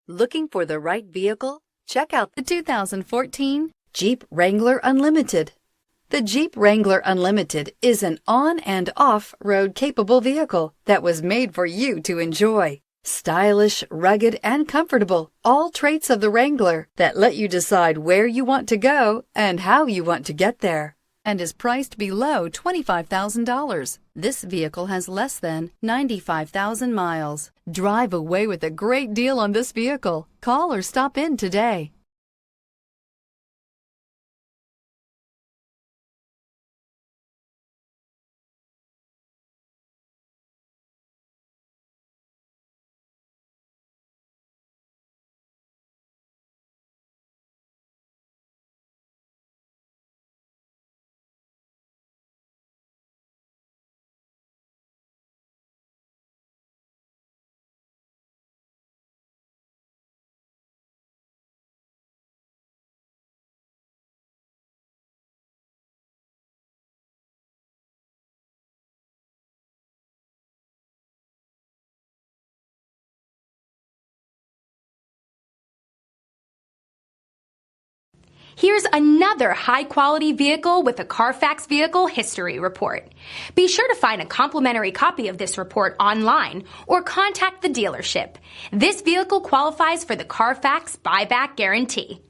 Looking for the right vehicle? Check out the 2014 Jeep Wrangler Unlimited. The Jeep Wrangler Unlimited is an on- and off-road capable vehicle that was made for you to enjoy. Stylish, rugged, and comfortable, all traits of the Wrangler that let you decide where you want to go and how you want to get there, and is priced below $25,000. This vehicle has less than 95,000 miles. Drive away with a great deal on this vehicle. Call or stop in today. Here's another high-quality vehicle with a Carfax Vehicle History Report. Be sure to find a complimentary copy of this report online or contact the dealership. This vehicle qualifies for the Carfax Buyback Guarantee.